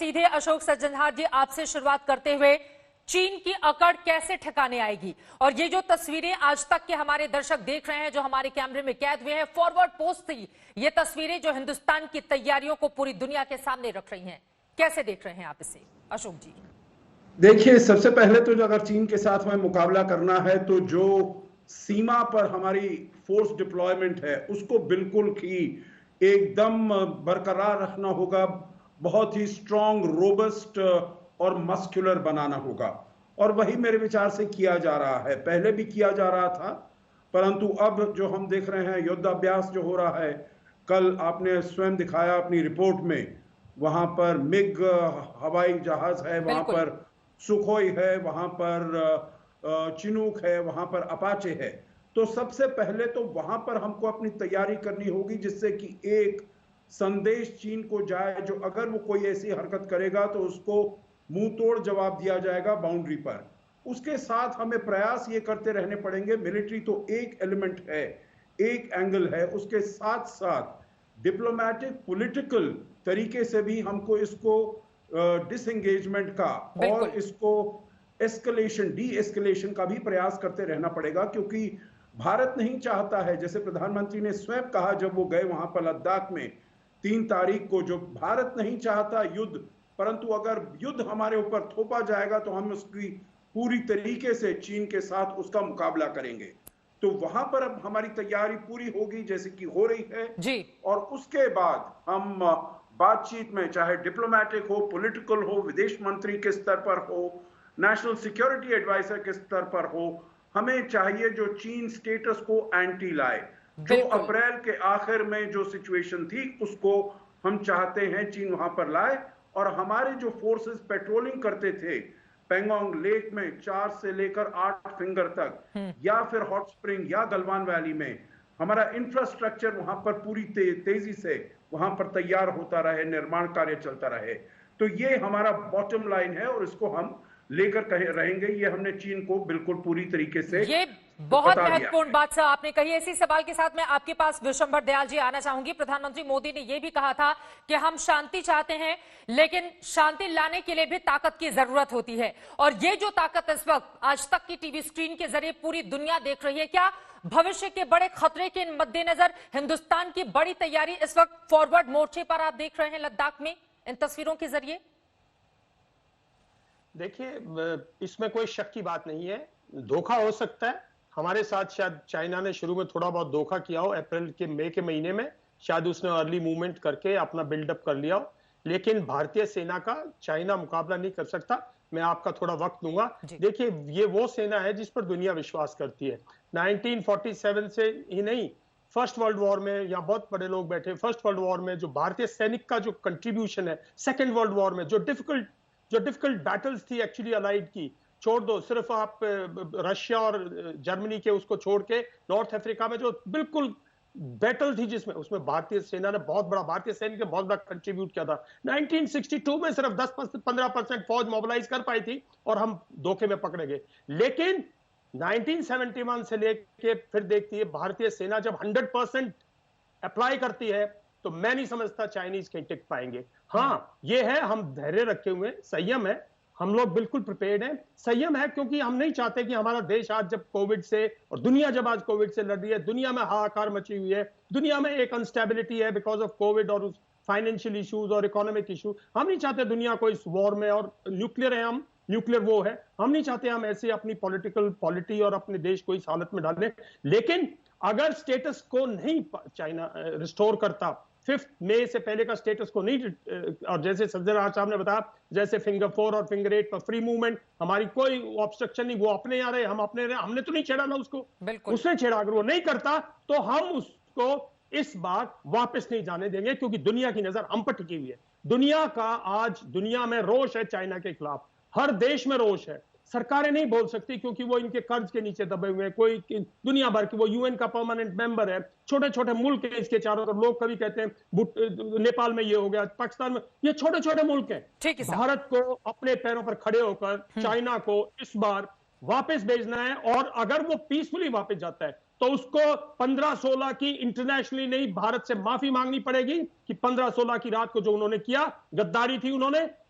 सीधे अशोक सज्जनहार जी आपसे शुरुआत करते हुए, चीन की अकड़ कैसे ठिकाने आएगी? और ये जो तस्वीरें आज तक के हमारे दर्शक देख रहे हैं, जो हमारे कैमरे में कैद हुए हैं, फॉरवर्ड पोस्ट थी ये तस्वीरें जो हिंदुस्तान की तैयारियों को पूरी दुनिया के सामने रख रही हैं। कैसे देख रहे हैं आप इसे, अशोक जी? देखिए, सबसे पहले तो जो अगर चीन के साथ हमें मुकाबला करना है तो जो सीमा पर हमारी फोर्स डिप्लॉयमेंट है उसको बिल्कुल ही एकदम बरकरार रखना होगा, बहुत ही स्ट्रॉन्ग, रोबस्ट और मस्कुलर बनाना होगा। और वही मेरे विचार से किया जा रहा है, पहले भी किया जा रहा था, परंतु अब जो हम देख रहे हैं युद्धाभ्यास जो हो रहा है, कल आपने स्वयं दिखाया अपनी रिपोर्ट में, वहां पर मिग हवाई जहाज है, वहां पर सुखोई है, वहां पर चिनूक है, वहां पर अपाचे है। तो सबसे पहले तो वहां पर हमको अपनी तैयारी करनी होगी जिससे कि एक संदेश चीन को जाए, जो अगर वो कोई ऐसी हरकत करेगा तो उसको मुंह तोड़ जवाब दिया जाएगा बाउंड्री पर। उसके साथ हमें प्रयास ये करते रहने पड़ेंगे, मिलिट्री तो एक एलिमेंट है, एक एंगल है, उसके साथ साथ डिप्लोमेटिक पॉलिटिकल तरीके से भी हमको इसको डिसएंगेजमेंट का और इसको एस्केलेशन, डी एस्केलेशन का भी प्रयास करते रहना पड़ेगा, क्योंकि भारत नहीं चाहता है, जैसे प्रधानमंत्री ने स्वयं कहा जब वो गए वहां पर लद्दाख में 3 तारीख को, जो भारत नहीं चाहता युद्ध, परंतु अगर युद्ध हमारे ऊपर थोपा जाएगा तो हम उसकी पूरी तरीके से चीन के साथ उसका मुकाबला करेंगे। तो वहां पर अब हमारी तैयारी पूरी होगी जैसे कि हो रही है जी। और उसके बाद हम बातचीत में, चाहे डिप्लोमेटिक हो, पॉलिटिकल हो, विदेश मंत्री के स्तर पर हो, नेशनल सिक्योरिटी एडवाइजर के स्तर पर हो, हमें चाहिए जो चीन स्टेटस को एंटी लाए। जो अप्रैल के आखिर में जो सिचुएशन थी उसको हम चाहते हैं चीन वहां पर लाए, और हमारे जो फोर्सेस पेट्रोलिंग करते थे पेंगोंग लेक में 4 से लेकर 8 फिंगर तक, या फिर हॉट स्प्रिंग या गलवान वैली में, हमारा इंफ्रास्ट्रक्चर वहां पर पूरी तेजी से वहां पर तैयार होता रहे, निर्माण कार्य चलता रहे। तो ये हमारा बॉटम लाइन है और इसको हम लेकर रहेंगे। ये हमने चीन को बिल्कुल पूरी तरीके से ये बहुत महत्वपूर्ण बात सर आपने कही। इसी सवाल के साथ मैं आपके पास विशंभर दयाल जी आना चाहूंगी। प्रधानमंत्री मोदी ने यह भी कहा था कि हम शांति चाहते हैं, लेकिन शांति लाने के लिए भी ताकत की जरूरत होती है, और ये जो ताकत इस वक्त आज तक की टीवी स्क्रीन के जरिए पूरी दुनिया देख रही है, क्या भविष्य के बड़े खतरे के मद्देनजर हिंदुस्तान की बड़ी तैयारी इस वक्त फॉरवर्ड मोर्चे पर आप देख रहे हैं लद्दाख में इन तस्वीरों के जरिए? देखिए, इसमें कोई शक की बात नहीं है, धोखा हो सकता है। हमारे साथ शायद चाइना ने शुरू में थोड़ा बहुत धोखा किया हो, अप्रैल के मई के महीने में शायद उसने अर्ली मूवमेंट करके अपना बिल्डअप कर लिया हो, लेकिन भारतीय सेना का चाइना मुकाबला नहीं कर सकता। मैं आपका थोड़ा वक्त दूंगा। देखिए, ये वो सेना है जिस पर दुनिया विश्वास करती है। 1947 से ही नहीं, फर्स्ट वर्ल्ड वॉर में, यहाँ बहुत बड़े लोग बैठे, फर्स्ट वर्ल्ड वॉर में जो भारतीय सैनिक का जो कंट्रीब्यूशन है, सेकेंड वर्ल्ड वॉर में जो डिफिकल्ट बैटल्स थी एक्चुअली अलाइड की, छोड़ दो, सिर्फ आप रशिया और जर्मनी के उसको छोड़ के नॉर्थ अफ्रीका में जो बिल्कुल बैटल थी जिसमें, उसमें भारतीय सेना ने बहुत बड़ा, भारतीय सैनिक ने बहुत बड़ा कंट्रीब्यूट किया था। 1962 में सिर्फ 10-15% फौज मोबिलाइज कर पाई थी और हम धोखे में पकड़े गए। लेकिन 1971 से लेके फिर देखती है भारतीय सेना जब 100% अप्लाई करती है तो मैं नहीं समझता चाइनीज कहीं टिक पाएंगे। हाँ, ये है, हम धैर्य रखे हुए, संयम है, हम लोग बिल्कुल प्रिपेयर्ड हैं। संयम है क्योंकि हम नहीं चाहते कि हमारा देश आज जब कोविड से, और दुनिया जब आज कोविड से लड़ रही है, दुनिया में हाहाकार मची हुई है, दुनिया में एक अनस्टेबिलिटी है बिकॉज ऑफ कोविड और फाइनेंशियल इश्यूज और इकोनॉमिक इशू, हम नहीं चाहते दुनिया को इस वॉर में, और न्यूक्लियर है, हम न्यूक्लियर वो है, हम नहीं चाहते हम ऐसे अपनी पॉलिटिकल पॉलिटी और अपने देश को इस हालत में डालें। लेकिन अगर स्टेटस को नहीं चाइना रिस्टोर करता, 5 मई से पहले का स्टेटस को नहीं, और जैसे सज्जनहार साहब ने बताया, जैसे फिंगर 4 और फिंगर 8 पर फ्री मूवमेंट, हमारी कोई ऑब्स्ट्रक्शन नहीं, वो अपने यहाँ रहे, हम अपने रहे, हमने तो नहीं छेड़ा ना उसको, उसने छेड़ा। अगर वो नहीं करता तो हम उसको इस बार वापस नहीं जाने देंगे, क्योंकि दुनिया की नजर हम पर टिकी हुई है। दुनिया का आज, दुनिया में रोष है चाइना के खिलाफ, हर देश में रोष है। सरकारें नहीं बोल सकती क्योंकि वो इनके कर्ज के नीचे दबे हुए हैं, कोई दुनिया भर की, वो यूएन का परमानेंट मेंबर है, छोटे छोटे मुल्क हैं इसके चारों तरफ। लोग कभी कहते हैं नेपाल में ये हो गया, पाकिस्तान में, ये छोटे छोटे मुल्क हैं। भारत को अपने पैरों पर खड़े होकर चाइना को इस बार वापस भेजना है, और अगर वो पीसफुली वापस जाता है तो उसको 15-16 की इंटरनेशनली नहीं, भारत से माफी मांगनी पड़ेगी कि 15-16 की रात को जो उन्होंने किया, गद्दारी थी उन्होंने,